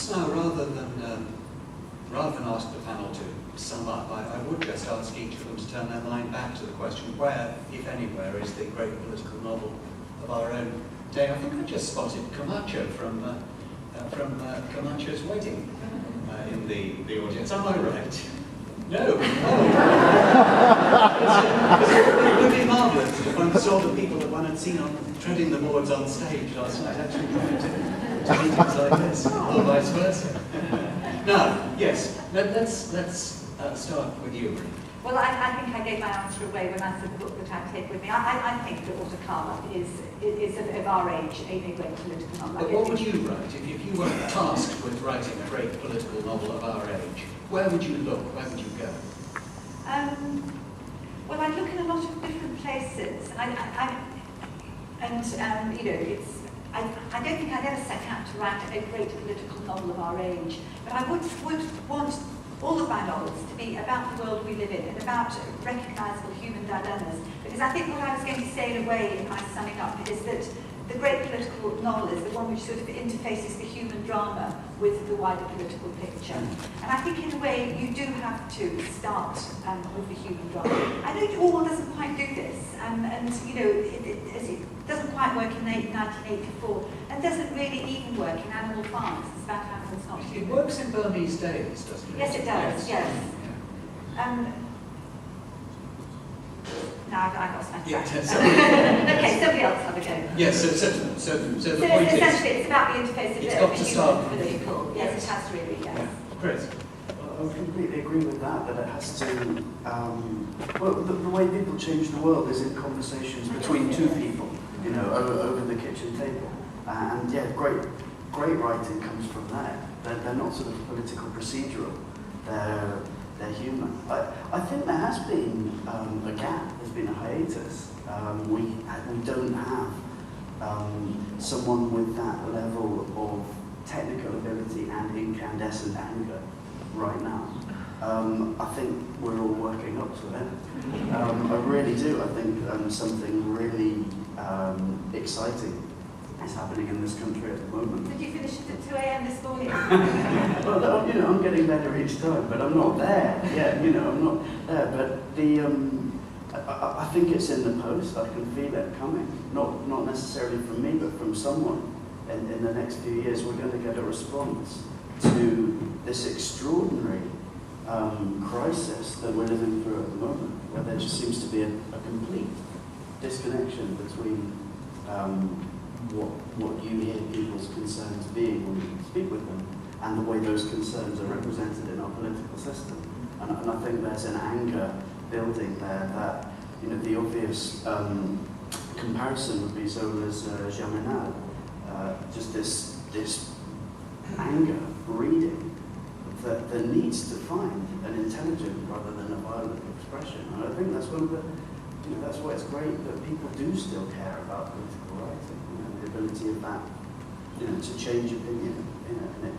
Perhaps now, rather than ask the panel to sum up, I would just ask each of them to turn their mind back to the question, where, if anywhere, is the great political novel of our own day? I think I just spotted Camacho from Camacho's Wedding in the audience. Am I right? No. It would be marvellous if one saw the people that one had seen on treading the boards on stage last night actually coming to meetings like this, or vice versa. Now, yes, let's start with you, Marina. Well, I think I gave my answer away when I said the book that I take with me. I think that Watercolor is of our age a great political novel. But what would you write if you were tasked with writing a great political novel of our age? Where would you look? Where would you go? Well, I look in a lot of different places, and you know, I don't think I'd ever set out to write a great political novel of our age, but I would want all of my novels to be about the world we live in and about recognisable human dilemmas. Because I think what I was going to say in a way in my summing up is that the great political novel is the one which sort of interfaces the human drama with the wider political picture. And I think in a way you do have to start with the human drama. I know Orwell doesn't quite do this, and you know, it doesn't quite work in 1984, and doesn't really even work in Animal Farms. It's about animals not human. It works in Burmese days, doesn't it? Yes, it does, yes. No, I've lost my track. Okay, somebody else have a go. Yes, so the point is... essentially, it's about the interface of it's got to start with the people. Yes, it has really, yes. Yeah. Chris? I completely agree with that it has to... well, the way people change the world is in conversations between two people, you know, over the kitchen table. And yeah, great writing comes from there. They're not sort of political procedural. They're human. I think there has been a gap. There's been a hiatus. We don't have someone with that level of technical ability and incandescent anger right now. I think we're all working up to it. I really do. I think something really exciting is happening in this country at the moment. Did you finish it at 2 a.m. this morning? Well, you know, I'm getting better each time, but I'm not there. Yeah, you know, I'm not there. But the, I think it's in the post. I can feel it coming. Not necessarily from me, but from someone. And in the next few years, we're going to get a response to this extraordinary crisis that we're living through at the moment, where there just seems to be a complete disconnection between what you hear people's concerns being when you speak with them, and the way those concerns are represented in our political system. And I think there's an anger building there that, you know, the obvious comparison would be Zola's Germinal, just this anger breeding that needs to find an intelligent rather than a violent expression. And I think that's one of the, you know, that's why it's great that people do still care about political writing. The ability of that, you know, to change opinion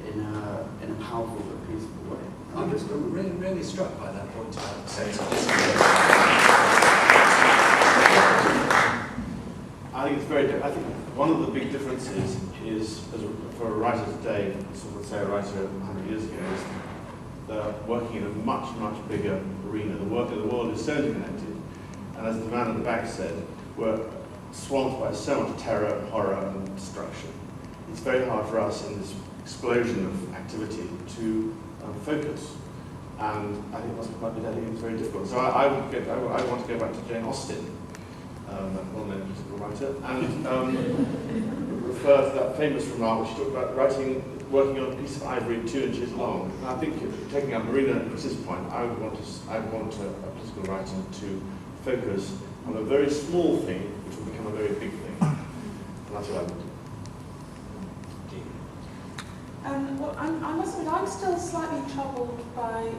in a powerful but peaceful way. I was really struck by that point about saying I think it's very. I think one of the big differences is, for a writer today, sort of say a writer 100 years ago, is they're working in a much bigger arena. The world is so interconnected, and as the man at the back said, we're swamped by so much terror, horror, and destruction. It's very hard for us in this explosion of activity to focus. And I think it's very difficult. So I want to go back to Jane Austen, that well-known political writer, and refer to that famous remark which she talked about working on a piece of ivory 2 inches long. And I think, taking up Marina at this point, I would want a political writer to focus on a very small thing, which will become a very big thing. And that's what I would do. Well, I must admit, I'm still slightly troubled by you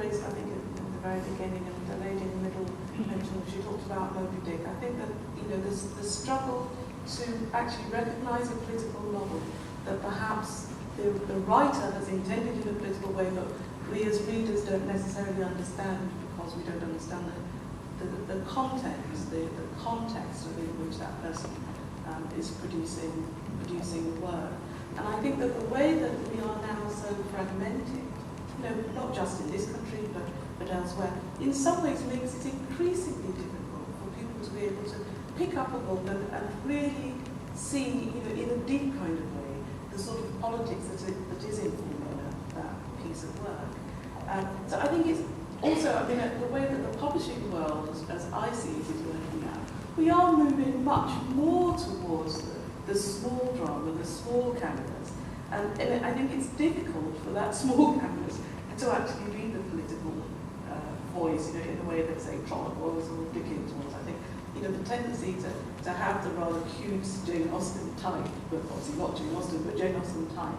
raised, I think, in the very beginning, and the lady in the middle mentioned, she talked about Moby Dick. I think that, you know, there's the struggle to actually recognise a political novel that perhaps the writer has intended in a political way, but we as readers don't necessarily understand because we don't understand the context, the context in which that person is producing the work. And I think that the way that we are now so fragmented, not just in this country, but elsewhere, in some ways makes it increasingly difficult for people to be able to pick up a book and really see, in a deep kind of way, the sort of politics that is informing that piece of work. So I think it's also, the way that the publishing world, as I see it, is working out, we are moving much more towards the small drama, the small canvas. And I think it's difficult for that small canvas to actually be the political voice, in the way that, say, Trollope was or Dickens was. I think, the tendency to have the rather cute Jane Austen type, but obviously not Jane Austen, but Jane Austen type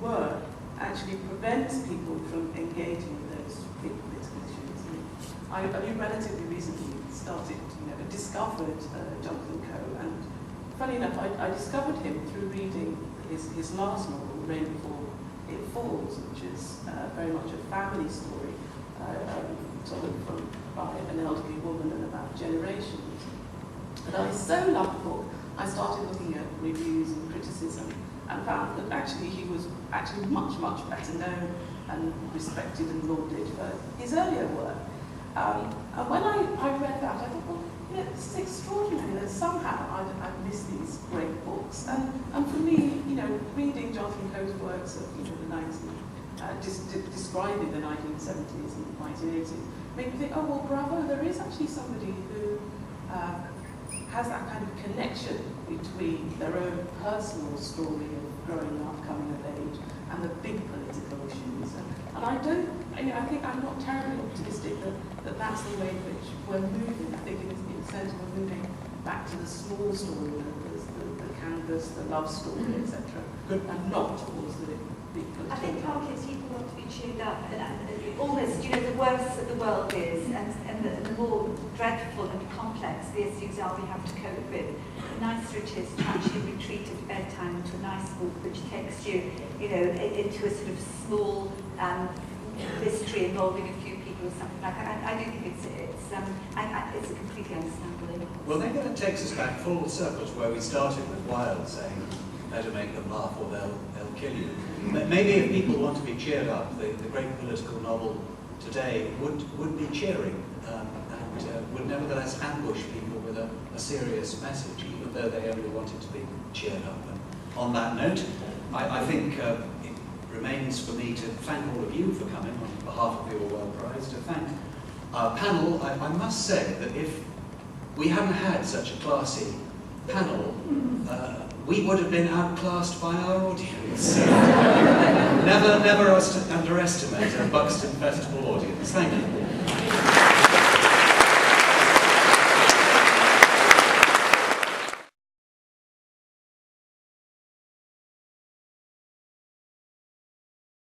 work actually prevents people from engaging with those big political issues. I relatively recently discovered Jonathan Coe, and funny enough, I discovered him through reading his last novel, Rain Before It Falls, which is very much a family story, told by an elderly woman and about generations. And I so loved the book, I started looking at reviews and criticism, and found that actually he was much, much better known and respected and lauded for his earlier work. And when I read that, I thought, well, it's extraordinary that somehow I've missed these great books. And for me, reading Jonathan Coe's works of the 90s, describing the 1970s and 1980s, made me think, oh, well, bravo, there is actually somebody who has that kind of connection between their own personal story of growing up, coming of age, and the big political issues. And I think I'm not terribly optimistic that that's the way in which we're moving. I think in a sense we're moving back to the small story, the canvas, the love story, etc., and not towards the big political. I think partly people want to be cheered up, and almost, the worse that the world is, and the more dreadful and complex the issues are we have to cope with, the nicer it is to actually retreat at bedtime into a nice book which takes you, into a sort of small mystery involving a few people or something like that. I do think it's a completely understandable impulse. Well, maybe that takes us back full circle to where we started with Wilde saying, better make them laugh or they'll kill you. Maybe if people want to be cheered up, the great political novel today would be cheering and would nevertheless ambush people with a serious message, even though they only wanted to be cheered up. And on that note, I think it remains for me to thank all of you for coming on behalf of the Orwell Prize, to thank our panel. I must say that if we hadn't had such a classy panel, we would have been outclassed by our audience. Never underestimate a Buxton Festival audience. Thank you.